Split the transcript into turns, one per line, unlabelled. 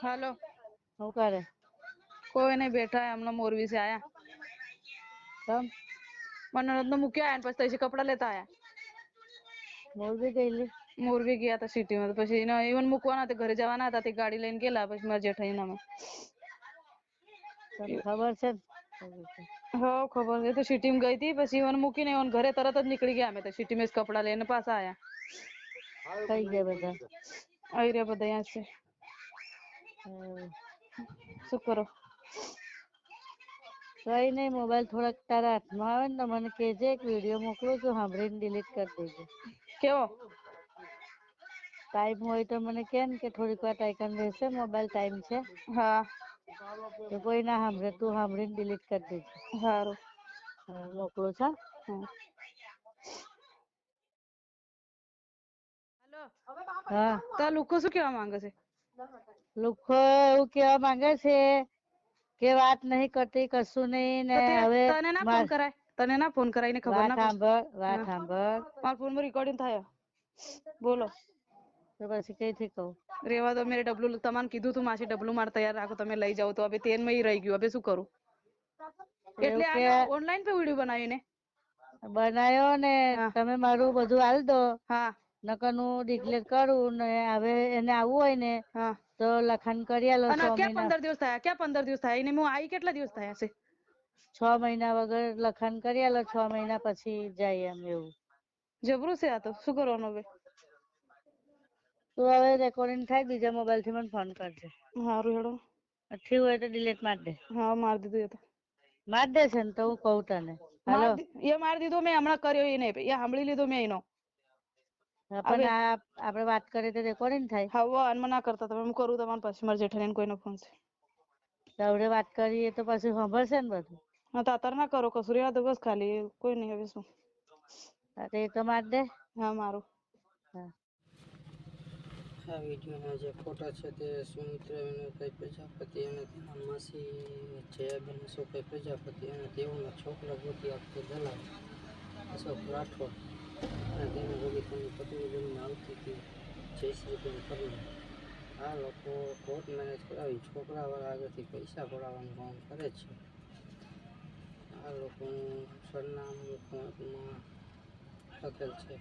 Hello.
શું કરે?
कोई नहीं बैठा है, हम लोग मोरवी से आया।
તમ
मनोरंजन में मुक्या आया, પછી તૈસે કપડા લેતા આયા।
મોરબી ગયેલી?
મોરવી ગયા હતા સિટી માં, પછી એને ઈવન મૂકવાના હતા, ઘરે જવાના હતા, તે ગાડી લઈને ગયેલા, પછી મારા જેઠાણી નામે
તને ખબર છે ને?
हाँ खबर है, तो सिटी में गई थी, પછી ઈવન મૂકીને ઈવન ઘરે તરત જ નીકળી ગયા। અમે તો સિટી में કપડા લઈને પાછા આયા।
કઈ ગયા બધા?
આવી રહ્યા બધા यहाँ से। શું કરો?
કઈ નહીં, મોબાઈલ થોડાક તારા હાથમાં આવે ને તો મને કહેજે, એક વિડીયો મોકલું છું, સાંભળીને ડિલીટ કરી દેજે।
કેવો?
ટાઈમ હોય તો મને કે ને કે થોડીક વાર ટાઈકન રહેશે, મોબાઈલ ટાઈમ છે
હા
તો કોઈ ના સાંભળે, તું સાંભળીને ડિલીટ કરી દેજે।
સારું।
મોકલું છું।
હેલો।
હા,
તો લોકો શું કહેવા માંગે છે?
લોકો એવું કહેવા માંગે છે કે વાત નહીં કરતી, કશું નહીં ને।
તો તે
હવે
તને ના ફોન કરાય, તને ના ફોન કરાય ને ખબર
વાત
ના પડે?
સાંભળ, વાત સાંભળ।
મારા ફોનમાં રેકોર્ડિંગ થાય, બોલો।
તો પછી કઈથી કહું?
રેવા દો, મેરે ડબલું તમને કીધું તું, માસી ડબલું મારે તૈયાર રાખો, તમે લઈ જાવ તો હવે તેન માં રહી ગયું, હવે શું કરું? એટલે
એવું કે
આને ઓનલાઈન પે વિડીયો બનાવીને
બનાવ્યો ને
હા
તમે મારું બધું હાલ દો,
હા
નકર હું ડિક્લેર કરું ને હવે એને આવવું હોય ને
હા।
તો લખાણ કરી આલો।
અને
6
ક્યાં
મહિના
15 દિવસ થયા? ક્યાં 15 દિવસ થયા? એને હું આવી કેટલા દિવસ થયા છે?
6 મહિના વગર લખાણ કરી આલો, 6 મહિના પછી જાય એમ એવું।
જબરું છે આ તો, શું કરવાનું હવે?
તું હવે રેકોર્ડિંગ થાય, બીજા મોબાઈલ થી મને ફોન કરજે।
સારું હેડો।
થયું હોય તો ડિલીટ માર દે।
હા માર દીધું એ તો।
માર દે છે ને તો હું કહું તને। હાલો,
એ મારી દીધો મેં, હમણાં કર્યો એ નહીં, એ સાંભળી લીધો મેં એનો।
પણ આ આપણે વાત કરીએ તો રેકોર્ડિંગ થાય।
હવે અનમાં ના કરતા, તમે હું કરું તમારે પછી મારા જેઠાણી કોઈનો ફોન છે?
આપણે વાત કરીએ તો પછી સાંભળશે ને બધું?
હા તો અત્યારે ના કરો, કશું રહેવા દો બસ, ખાલી કોઈ નહીં હવે શું।
એ તો માર દે।
હા મારું।
હા।
આ વિડીયોના જે ફોટા છે તે સુમિત્રા વિનોદભાઈ પ્રજાપતિ અને તેના માસી જયાબેન અશોકભાઈ પ્રજાપતિ અને તેઓના છોકરા ગોતી આપતો દલાલ અશોક રાઠોડ અને તેના રોગી પત્ની બનીને આવતી હતી જયશ્રીબેન પરમાર। આ લોકો કોર્ટ મેરેજ કરાવી છોકરાવાળા આગળથી પૈસા પડાવવાનું કામ કરે છે। આ લોકોનું સરનામું કોર્ટમાં લખેલ છે।